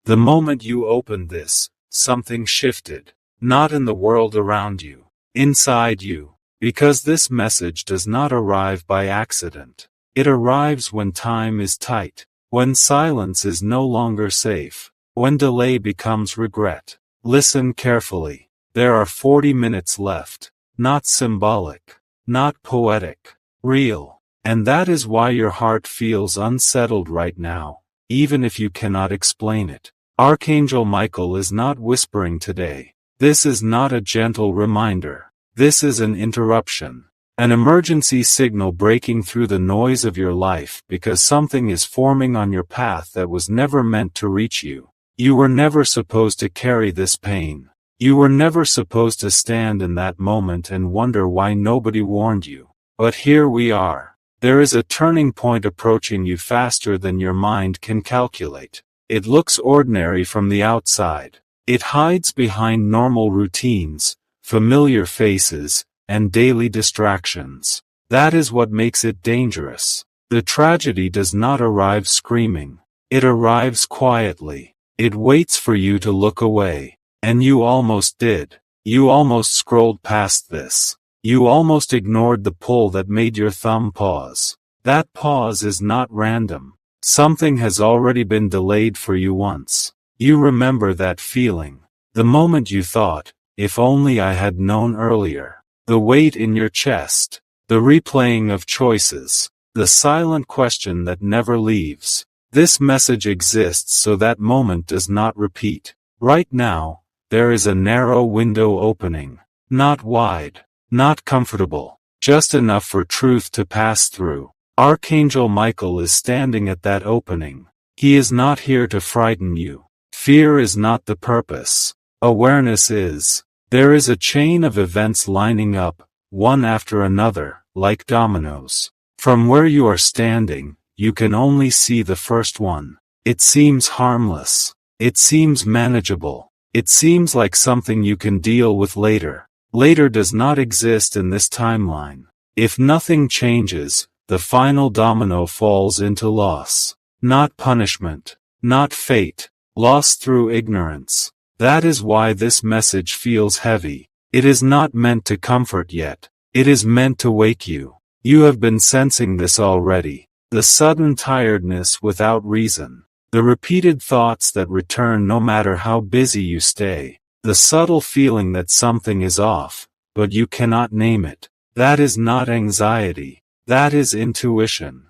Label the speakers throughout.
Speaker 1: The moment you opened this, something shifted. Not in the world around you, inside you. Because this message does not arrive by accident. It arrives when time is tight, when silence is no longer safe, when delay becomes regret. Listen carefully. There are 40 minutes left. Not symbolic, not poetic, real. And that is why your heart feels unsettled right now, even if you cannot explain it. Archangel Michael is not whispering today. This is not a gentle reminder. This is an interruption. An emergency signal breaking through the noise of your life because something is forming on your path that was never meant to reach you. You were never supposed to carry this pain. You were never supposed to stand in that moment and wonder why nobody warned you. But here we are. There is a turning point approaching you faster than your mind can calculate. It looks ordinary from the outside. It hides behind normal routines, familiar faces, and daily distractions. That is what makes it dangerous. The tragedy does not arrive screaming. It arrives quietly. It waits for you to look away. And you almost did. You almost scrolled past this. You almost ignored the pull that made your thumb pause. That pause is not random. Something has already been delayed for you once. You remember that feeling. The moment you thought, if only I had known earlier. The weight in your chest. The replaying of choices. The silent question that never leaves. This message exists so that moment does not repeat. Right now, there is a narrow window opening. Not wide. Not comfortable. Just enough for truth to pass through. Archangel Michael is standing at that opening. He is not here to frighten you. Fear is not the purpose. Awareness is. There is a chain of events lining up, one after another, like dominoes. From where you are standing, you can only see the first one. It seems harmless. It seems manageable. It seems like something you can deal with later. Later does not exist in this timeline. If nothing changes, the final domino falls into loss. Not punishment. Not fate. Loss through ignorance. That is why this message feels heavy. It is not meant to comfort yet. It is meant to wake you. You have been sensing this already. The sudden tiredness without reason. The repeated thoughts that return no matter how busy you stay. The subtle feeling that something is off, but you cannot name it. That is not anxiety. That is intuition.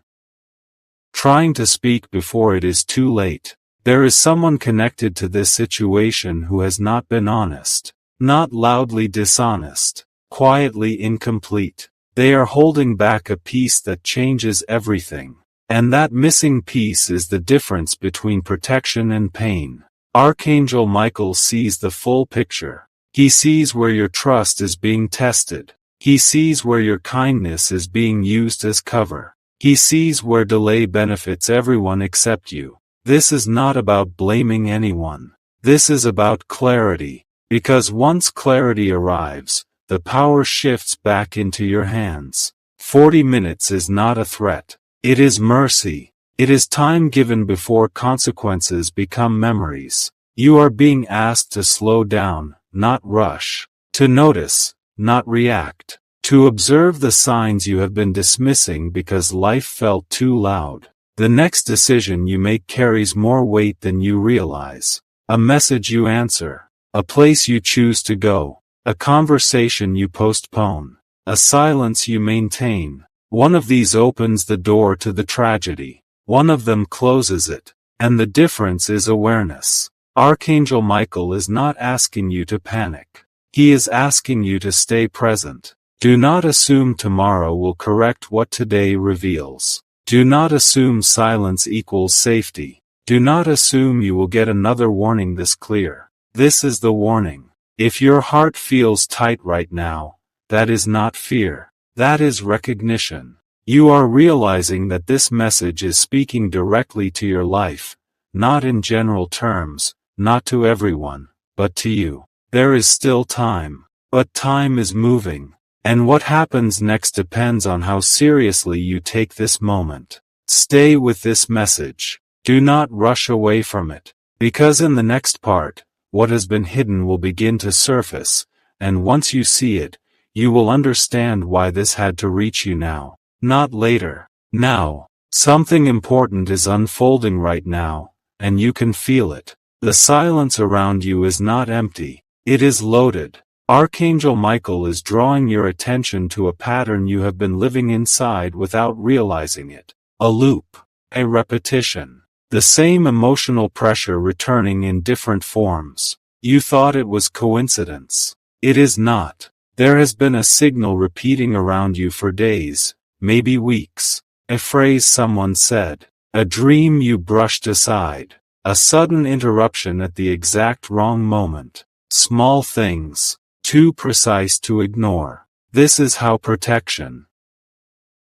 Speaker 1: Trying to speak before it is too late. There is someone connected to this situation who has not been honest. Not loudly dishonest. Quietly incomplete. They are holding back a piece that changes everything. And that missing piece is the difference between protection and pain. Archangel Michael sees the full picture. He sees where your trust is being tested. He sees where your kindness is being used as cover. He sees where delay benefits everyone except you. This is not about blaming anyone. This is about clarity. Because once clarity arrives, the power shifts back into your hands. 40 minutes is not a threat. It is mercy. It is time given before consequences become memories. You are being asked to slow down, not rush. To notice, not react. To observe the signs you have been dismissing because life felt too loud. The next decision you make carries more weight than you realize. A message you answer. A place you choose to go. A conversation you postpone. A silence you maintain. One of these opens the door to the tragedy. One of them closes it. And the difference is awareness. Archangel Michael is not asking you to panic. He is asking you to stay present. Do not assume tomorrow will correct what today reveals. Do not assume silence equals safety. Do not assume you will get another warning this clear. This is the warning. If your heart feels tight right now, that is not fear. That is recognition. You are realizing that this message is speaking directly to your life, not in general terms, not to everyone, but to you. There is still time. But time is moving. And what happens next depends on how seriously you take this moment. Stay with this message. Do not rush away from it. Because in the next part, what has been hidden will begin to surface, and once you see it, you will understand why this had to reach you now, not later. Now, something important is unfolding right now, and you can feel it. The silence around you is not empty, it is loaded. Archangel Michael is drawing your attention to a pattern you have been living inside without realizing it. A loop. A repetition. The same emotional pressure returning in different forms. You thought it was coincidence. It is not. There has been a signal repeating around you for days, maybe weeks. A phrase someone said. A dream you brushed aside. A sudden interruption at the exact wrong moment. Small things. Too precise to ignore. This is how protection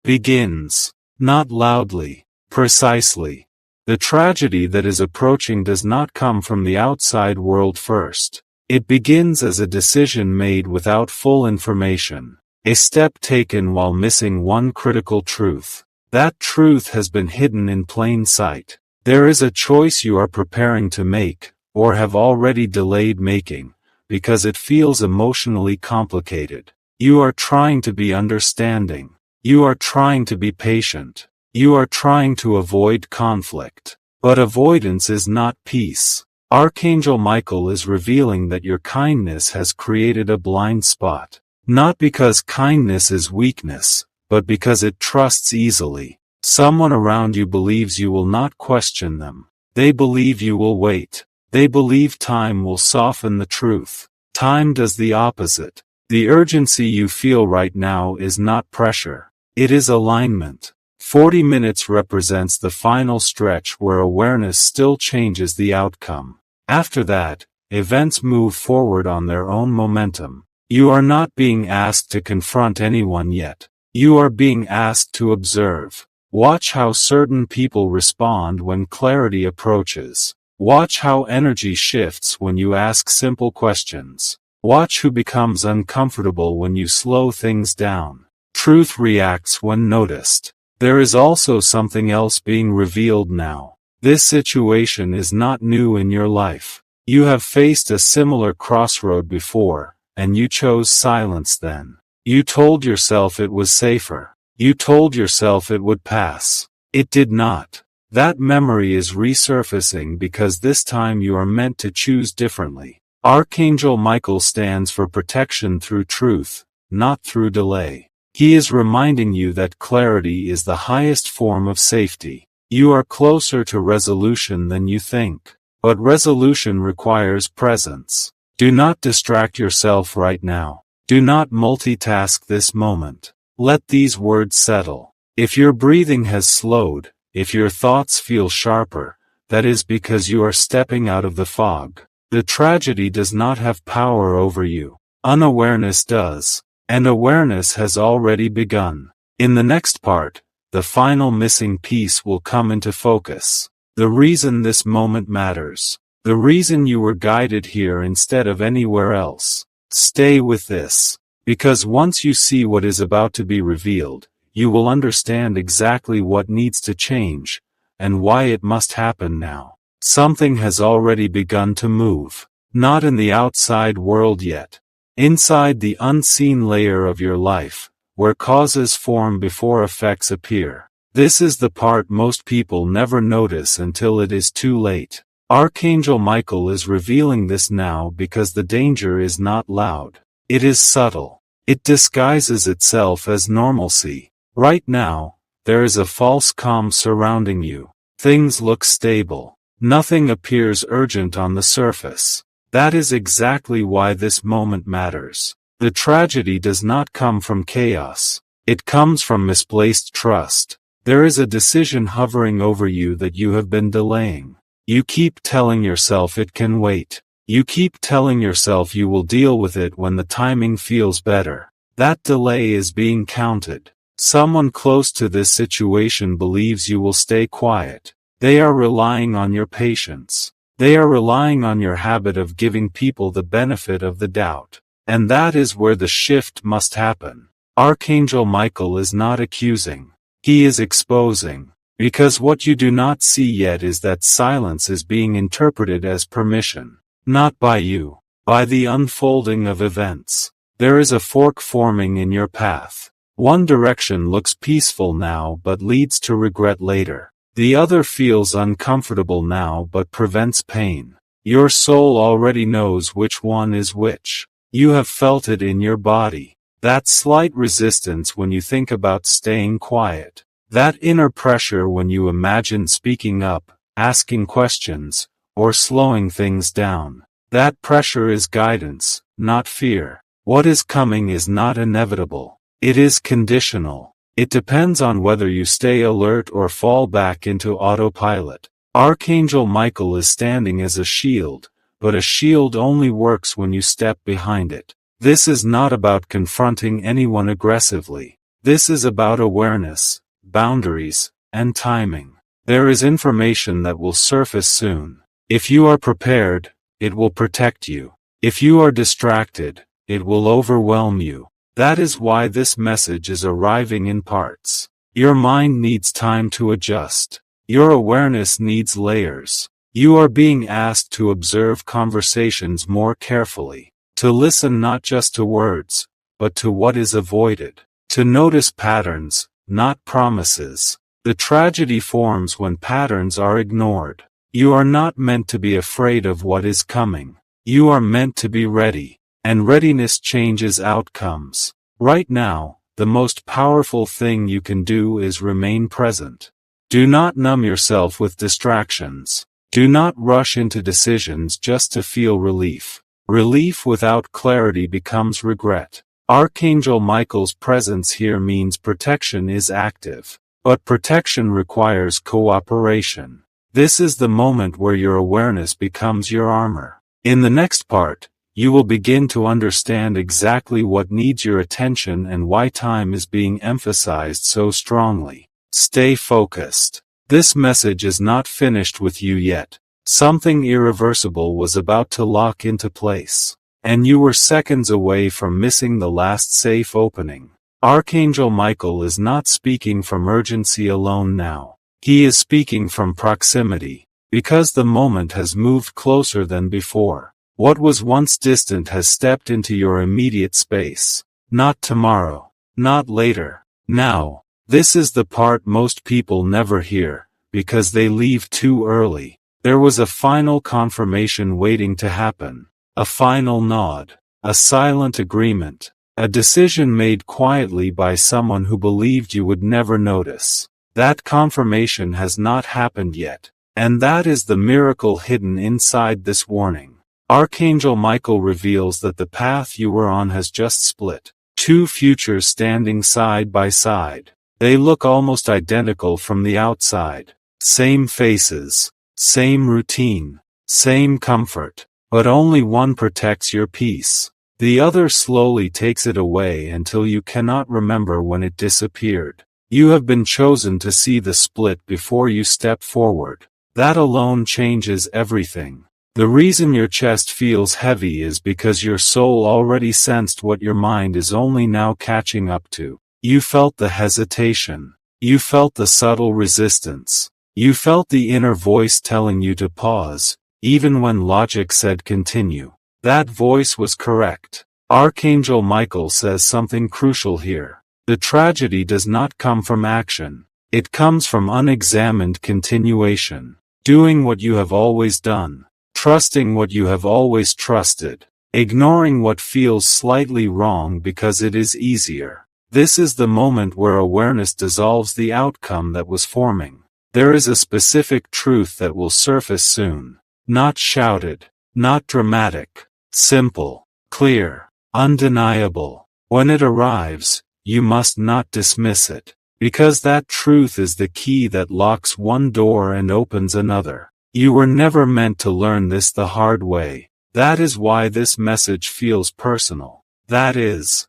Speaker 1: begins. Not loudly, precisely. The tragedy that is approaching does not come from the outside world first. It begins as a decision made without full information. A step taken while missing one critical truth. That truth has been hidden in plain sight. There is a choice you are preparing to make, or have already delayed making, because it feels emotionally complicated. You are trying to be understanding. You are trying to be patient. You are trying to avoid conflict. But avoidance is not peace. Archangel Michael is revealing that your kindness has created a blind spot. Not because kindness is weakness, but because it trusts easily. Someone around you believes you will not question them. They believe you will wait. They believe time will soften the truth. Time does the opposite. The urgency you feel right now is not pressure. It is alignment. 40 minutes represents the final stretch where awareness still changes the outcome. After that, events move forward on their own momentum. You are not being asked to confront anyone yet. You are being asked to observe. Watch how certain people respond when clarity approaches. Watch how energy shifts when you ask simple questions. Watch who becomes uncomfortable when you slow things down. Truth reacts when noticed. There is also something else being revealed now. This situation is not new in your life. You have faced a similar crossroad before, and you chose silence then. You told yourself it was safer. You told yourself it would pass. It did not. That memory is resurfacing because this time you are meant to choose differently. Archangel Michael stands for protection through truth, not through delay. He is reminding you that clarity is the highest form of safety. You are closer to resolution than you think. But resolution requires presence. Do not distract yourself right now. Do not multitask this moment. Let these words settle. If your breathing has slowed, if your thoughts feel sharper, that is because you are stepping out of the fog. The tragedy does not have power over you. Unawareness does. And awareness has already begun. In the next part, the final missing piece will come into focus. The reason this moment matters. The reason you were guided here instead of anywhere else. Stay with this. Because once you see what is about to be revealed, you will understand exactly what needs to change, and why it must happen now. Something has already begun to move. Not in the outside world yet. Inside the unseen layer of your life, where causes form before effects appear. This is the part most people never notice until it is too late. Archangel Michael is revealing this now because the danger is not loud. It is subtle. It disguises itself as normalcy. Right now, there is a false calm surrounding you. Things look stable. Nothing appears urgent on the surface. That is exactly why this moment matters. The tragedy does not come from chaos. It comes from misplaced trust. There is a decision hovering over you that you have been delaying. You keep telling yourself it can wait. You keep telling yourself you will deal with it when the timing feels better. That delay is being counted. Someone close to this situation believes you will stay quiet. They are relying on your patience. They are relying on your habit of giving people the benefit of the doubt. And that is where the shift must happen. Archangel Michael is not accusing. He is exposing. Because what you do not see yet is that silence is being interpreted as permission. Not by you, by the unfolding of events. There is a fork forming in your path. One direction looks peaceful now but leads to regret later. The other feels uncomfortable now but prevents pain. Your soul already knows which one is which. You have felt it in your body. That slight resistance when you think about staying quiet. That inner pressure when you imagine speaking up, asking questions, or slowing things down. That pressure is guidance, not fear. What is coming is not inevitable. It is conditional. It depends on whether you stay alert or fall back into autopilot. Archangel Michael is standing as a shield, but a shield only works when you step behind it. This is not about confronting anyone aggressively. This is about awareness, boundaries, and timing. There is information that will surface soon. If you are prepared, it will protect you. If you are distracted, it will overwhelm you. That is why this message is arriving in parts. Your mind needs time to adjust. Your awareness needs layers. You are being asked to observe conversations more carefully, to listen not just to words, but to what is avoided, to notice patterns, not promises. The tragedy forms when patterns are ignored. You are not meant to be afraid of what is coming. You are meant to be ready. And readiness changes outcomes. Right now, the most powerful thing you can do is remain present. Do not numb yourself with distractions. Do not rush into decisions just to feel relief. Relief without clarity becomes regret. Archangel Michael's presence here means protection is active. But protection requires cooperation. This is the moment where your awareness becomes your armor. In the next part, you will begin to understand exactly what needs your attention and why time is being emphasized so strongly. Stay focused. This message is not finished with you yet. Something irreversible was about to lock into place. And you were seconds away from missing the last safe opening. Archangel Michael is not speaking from urgency alone now. He is speaking from proximity. Because the moment has moved closer than before. What was once distant has stepped into your immediate space. Not tomorrow. Not later. Now. This is the part most people never hear, because they leave too early. There was a final confirmation waiting to happen. A final nod. A silent agreement. A decision made quietly by someone who believed you would never notice. That confirmation has not happened yet. And that is the miracle hidden inside this warning. Archangel Michael reveals that the path you were on has just split. Two futures standing side by side. They look almost identical from the outside. Same faces. Same routine. Same comfort. But only one protects your peace. The other slowly takes it away until you cannot remember when it disappeared. You have been chosen to see the split before you step forward. That alone changes everything. The reason your chest feels heavy is because your soul already sensed what your mind is only now catching up to. You felt the hesitation. You felt the subtle resistance. You felt the inner voice telling you to pause, even when logic said continue. That voice was correct. Archangel Michael says something crucial here. The tragedy does not come from action. It comes from unexamined continuation. Doing what you have always done. Trusting what you have always trusted. Ignoring what feels slightly wrong because it is easier. This is the moment where awareness dissolves the outcome that was forming. There is a specific truth that will surface soon. Not shouted. Not dramatic. Simple. Clear. Undeniable. When it arrives, you must not dismiss it. Because that truth is the key that locks one door and opens another. You were never meant to learn this the hard way. That is why this message feels personal. That is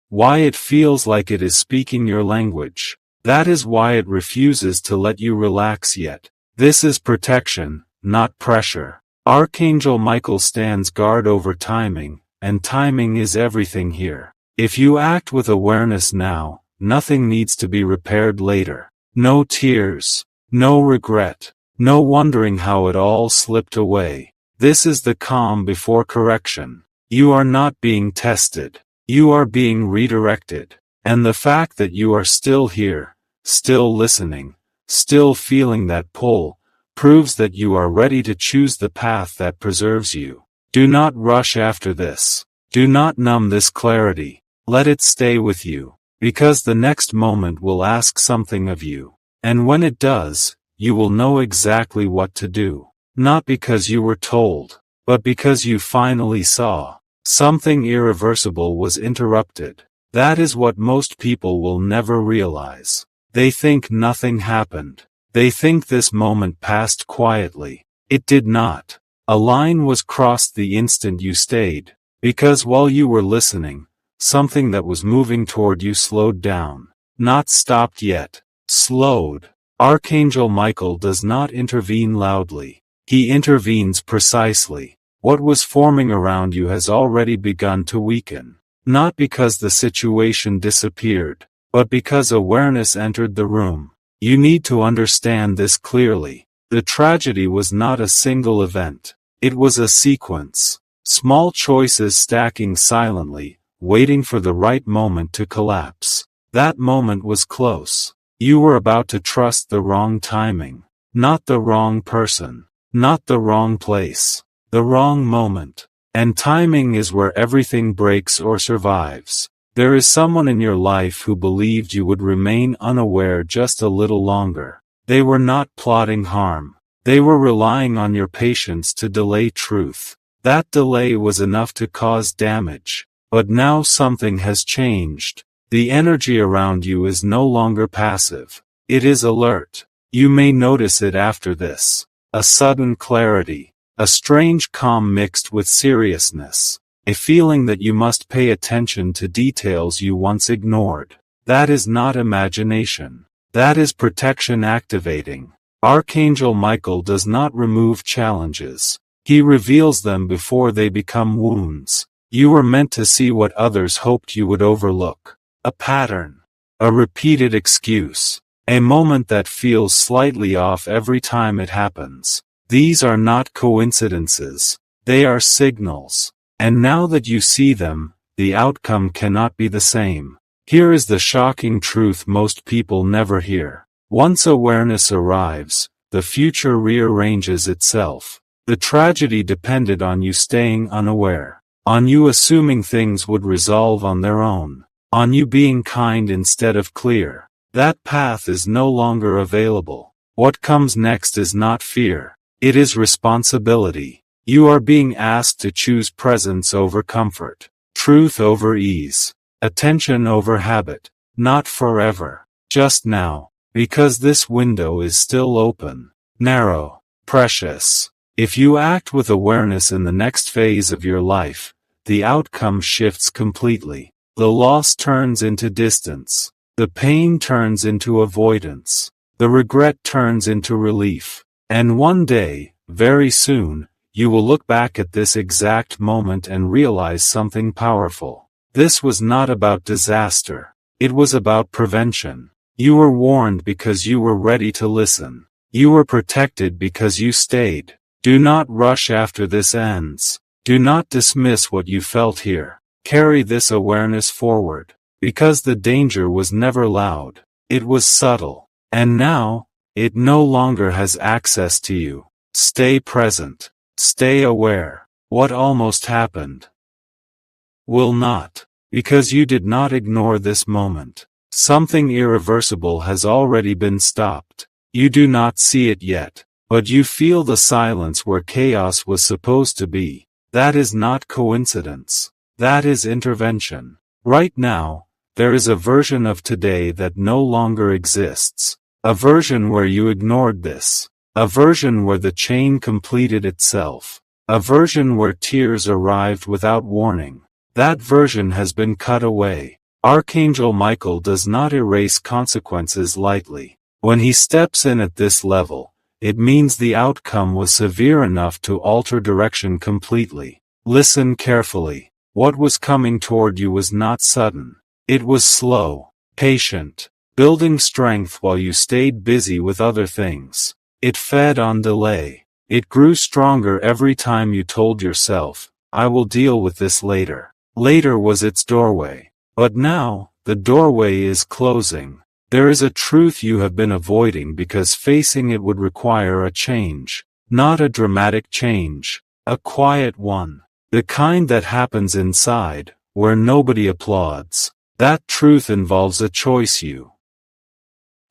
Speaker 1: why it feels like it is speaking your language. That is why it refuses to let you relax yet. This is protection, not pressure. Archangel Michael stands guard over timing, and timing is everything here. If you act with awareness now, nothing needs to be repaired later. No tears. No regret. No wondering how it all slipped away. This is the calm before correction. You are not being tested. You are being redirected. And the fact that you are still here, still listening, still feeling that pull, proves that you are ready to choose the path that preserves you. Do not rush after this. Do not numb this clarity. Let it stay with you, because the next moment will ask something of you. And when it does, you will know exactly what to do. Not because you were told, but because you finally saw. Something irreversible was interrupted. That is what most people will never realize. They think nothing happened. They think this moment passed quietly. It did not. A line was crossed the instant you stayed, because while you were listening, something that was moving toward you slowed down. Not stopped yet. Slowed. Archangel Michael does not intervene loudly. He intervenes precisely. What was forming around you has already begun to weaken. Not because the situation disappeared, but because awareness entered the room. You need to understand this clearly. The tragedy was not a single event. It was a sequence. Small choices stacking silently, waiting for the right moment to collapse. That moment was close. You were about to trust the wrong timing. Not the wrong person. Not the wrong place. The wrong moment. And timing is where everything breaks or survives. There is someone in your life who believed you would remain unaware just a little longer. They were not plotting harm. They were relying on your patience to delay truth. That delay was enough to cause damage. But now something has changed. The energy around you is no longer passive. It is alert. You may notice it after this. A sudden clarity. A strange calm mixed with seriousness. A feeling that you must pay attention to details you once ignored. That is not imagination. That is protection activating. Archangel Michael does not remove challenges. He reveals them before they become wounds. You were meant to see what others hoped you would overlook. A pattern. A repeated excuse. A moment that feels slightly off every time it happens. These are not coincidences. They are signals. And now that you see them, the outcome cannot be the same. Here is the shocking truth most people never hear. Once awareness arrives, the future rearranges itself. The tragedy depended on you staying unaware. On you assuming things would resolve on their own. On you being kind instead of clear. That path is no longer available. What comes next is not fear. It is responsibility. You are being asked to choose presence over comfort, truth over ease, attention over habit, not forever, just now, because this window is still open, narrow, precious. If you act with awareness in the next phase of your life, the outcome shifts completely. The loss turns into distance. The pain turns into avoidance. The regret turns into relief. And one day, very soon, you will look back at this exact moment and realize something powerful. This was not about disaster. It was about prevention. You were warned because you were ready to listen. You were protected because you stayed. Do not rush after this ends. Do not dismiss what you felt here. Carry this awareness forward. Because the danger was never loud. It was subtle. And now, it no longer has access to you. Stay present. Stay aware. What almost happened will not. Because you did not ignore this moment. Something irreversible has already been stopped. You do not see it yet. But you feel the silence where chaos was supposed to be. That is not coincidence. That is intervention. Right now, there is a version of today that no longer exists. A version where you ignored this. A version where the chain completed itself. A version where tears arrived without warning. That version has been cut away. Archangel Michael does not erase consequences lightly. When he steps in at this level, it means the outcome was severe enough to alter direction completely. Listen carefully. What was coming toward you was not sudden. It was slow, patient, building strength while you stayed busy with other things. It fed on delay. It grew stronger every time you told yourself, I will deal with this later. Later was its doorway. But now, the doorway is closing. There is a truth you have been avoiding because facing it would require a change. Not a dramatic change. A quiet one. The kind that happens inside, where nobody applauds. That truth involves a choice you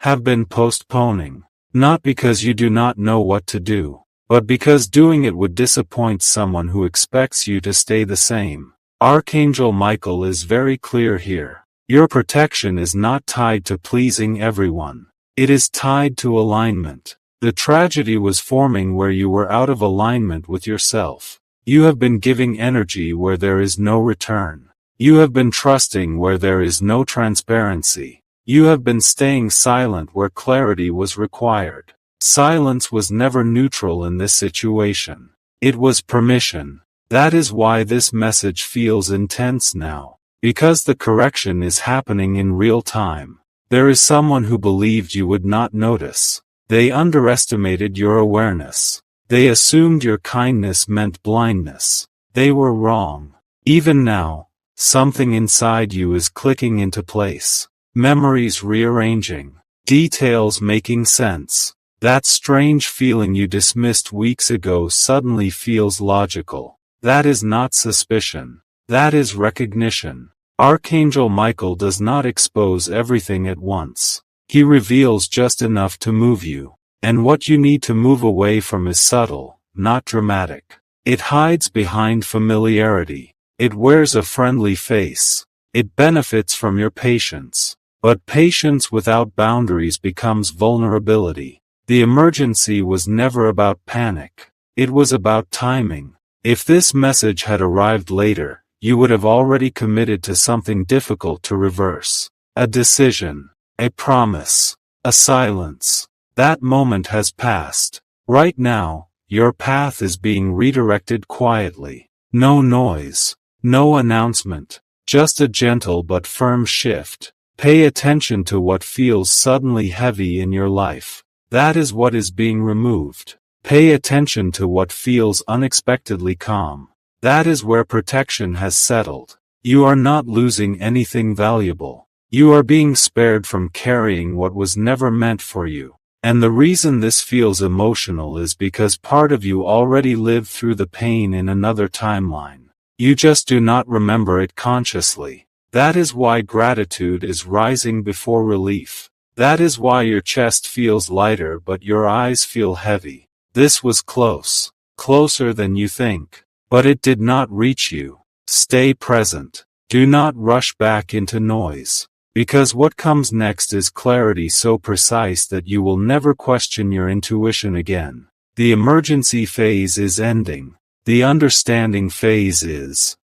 Speaker 1: have been postponing. Not because you do not know what to do, but because doing it would disappoint someone who expects you to stay the same. Archangel Michael is very clear here. Your protection is not tied to pleasing everyone. It is tied to alignment. The tragedy was forming where you were out of alignment with yourself. You have been giving energy where there is no return. You have been trusting where there is no transparency. You have been staying silent where clarity was required. Silence was never neutral in this situation. It was permission. That is why this message feels intense now. Because the correction is happening in real time. There is someone who believed you would not notice. They underestimated your awareness. They assumed your kindness meant blindness. They were wrong. Even now, something inside you is clicking into place. Memories rearranging. Details making sense. That strange feeling you dismissed weeks ago suddenly feels logical. That is not suspicion. That is recognition. Archangel Michael does not expose everything at once. He reveals just enough to move you. And what you need to move away from is subtle, not dramatic. It hides behind familiarity. It wears a friendly face. It benefits from your patience. But patience without boundaries becomes vulnerability. The emergency was never about panic. It was about timing. If this message had arrived later, you would have already committed to something difficult to reverse. A decision. A promise. A silence. That moment has passed. Right now, your path is being redirected quietly. No noise. No announcement. Just a gentle but firm shift. Pay attention to what feels suddenly heavy in your life. That is what is being removed. Pay attention to what feels unexpectedly calm. That is where protection has settled. You are not losing anything valuable. You are being spared from carrying what was never meant for you. And the reason this feels emotional is because part of you already lived through the pain in another timeline. You just do not remember it consciously. That is why gratitude is rising before relief. That is why your chest feels lighter but your eyes feel heavy. This was close. Closer than you think. But it did not reach you. Stay present. Do not rush back into noise. Because what comes next is clarity so precise that you will never question your intuition again. The emergency phase is ending. The understanding phase is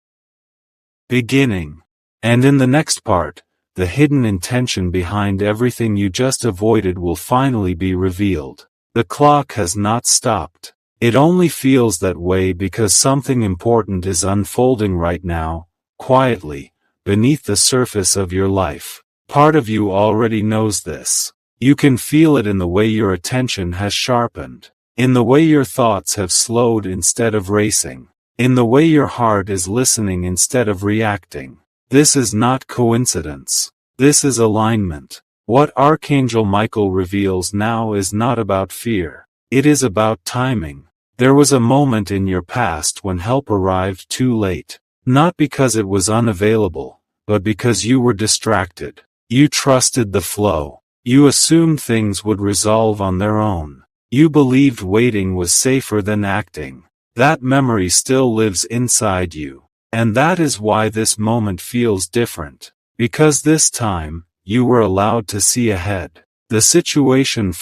Speaker 1: beginning. And in the next part, the hidden intention behind everything you just avoided will finally be revealed. The clock has not stopped. It only feels that way because something important is unfolding right now, quietly, beneath the surface of your life. Part of you already knows this. You can feel it in the way your attention has sharpened, in the way your thoughts have slowed instead of racing, in the way your heart is listening instead of reacting. This is not coincidence. This is alignment. What Archangel Michael reveals now is not about fear. It is about timing. There was a moment in your past when help arrived too late. Not because it was unavailable, but because you were distracted. You trusted the flow. You assumed things would resolve on their own. You believed waiting was safer than acting. That memory still lives inside you. And that is why this moment feels different. Because this time, you were allowed to see ahead. The situation